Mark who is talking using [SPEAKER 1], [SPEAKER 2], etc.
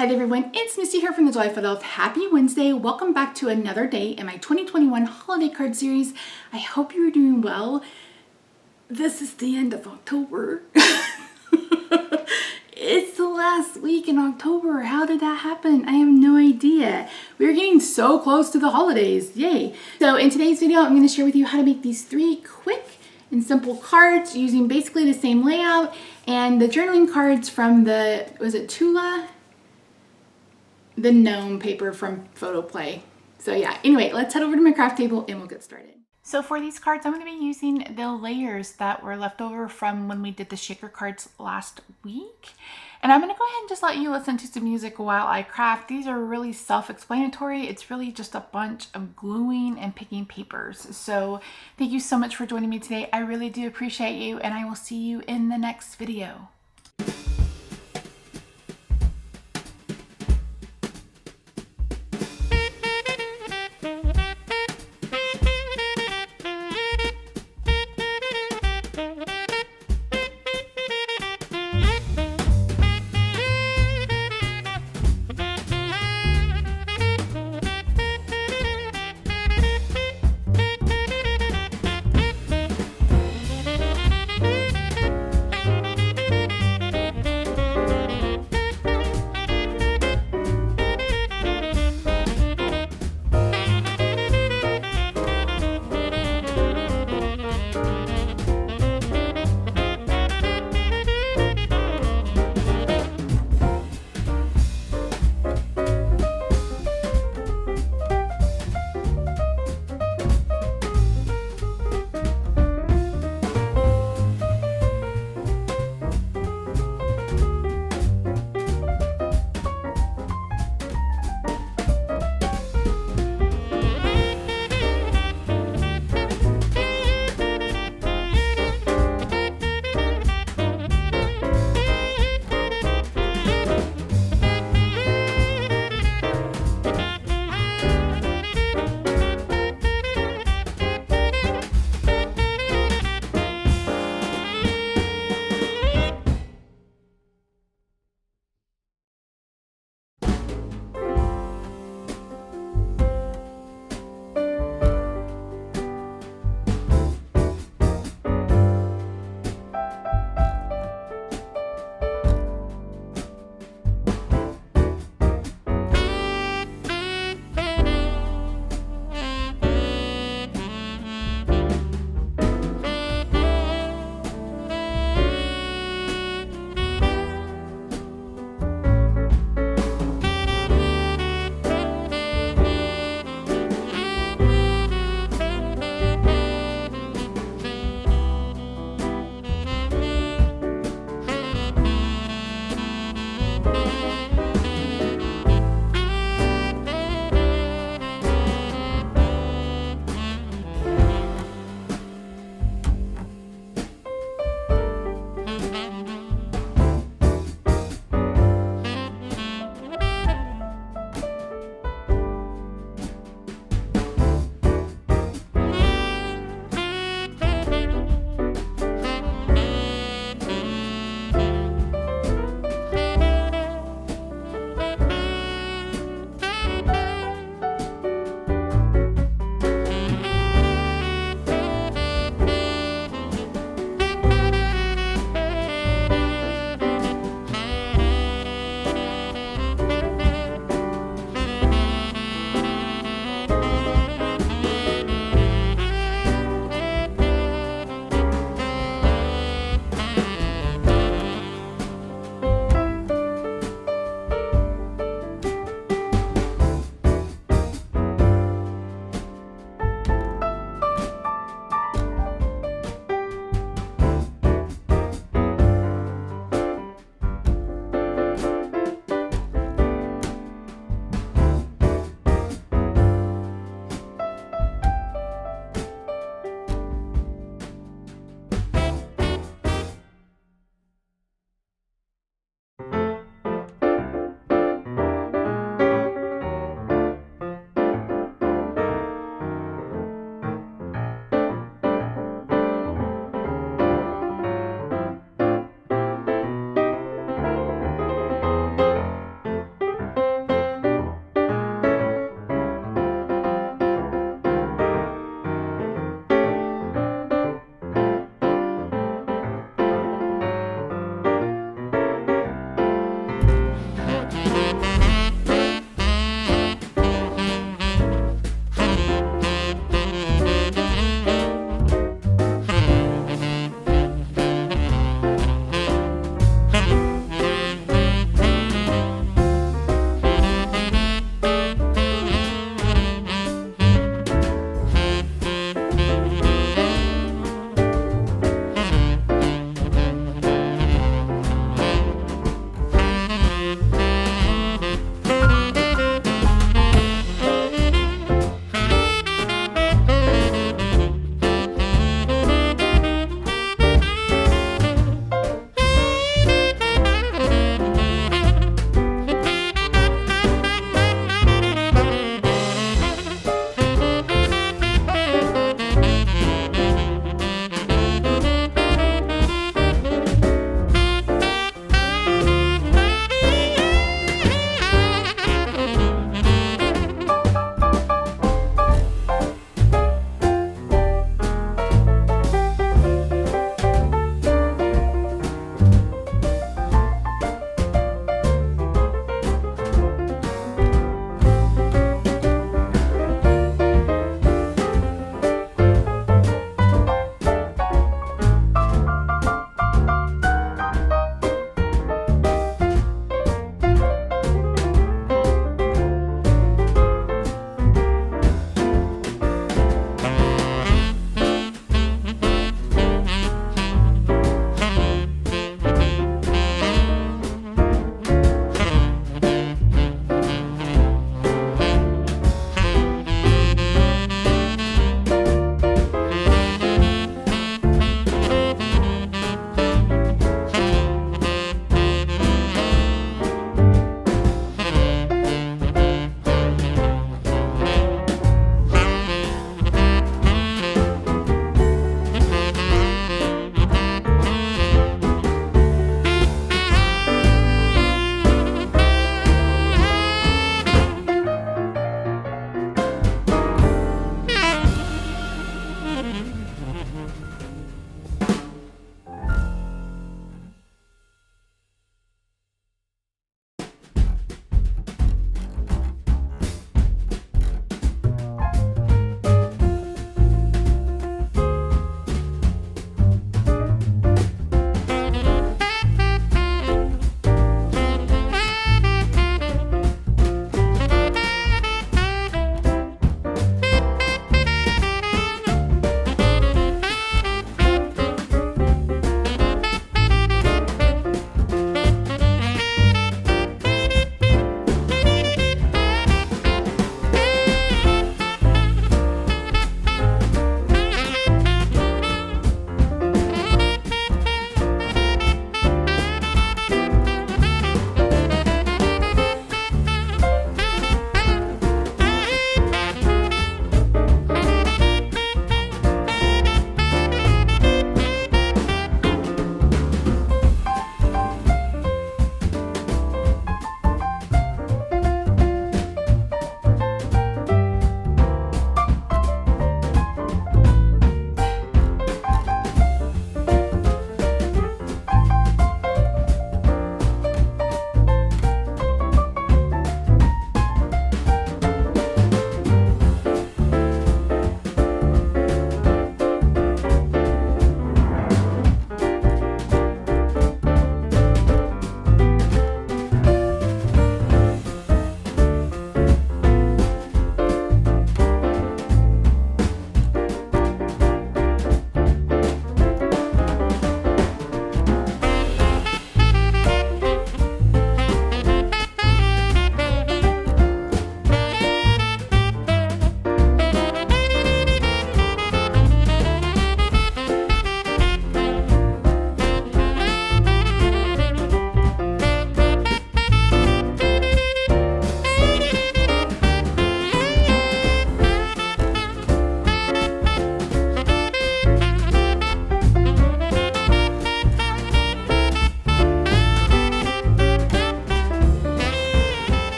[SPEAKER 1] Hi there everyone, it's Misty here from TheJollyFatElf. Happy Wednesday. Welcome back to another day in my 2021 holiday card series. I hope you're doing well. This is the end of October. It's the last week in October. How did that happen? I have no idea. We're getting so close to the holidays. Yay. So in today's video, I'm going to share with you how to make these 3 quick and simple cards using basically the same layout and the journaling cards from the, was it Tula? The gnome paper from Photo Play. So yeah, anyway, let's head over to my craft table and we'll get started. So for these cards, I'm going to be using the layers that were left over from when we did the shaker cards last week. And I'm going to go ahead and just let you listen to some music while I craft. These are really self-explanatory. It's really just a bunch of gluing and picking papers. So thank you so much for joining me today. I really do appreciate you, and I will see you in the next video.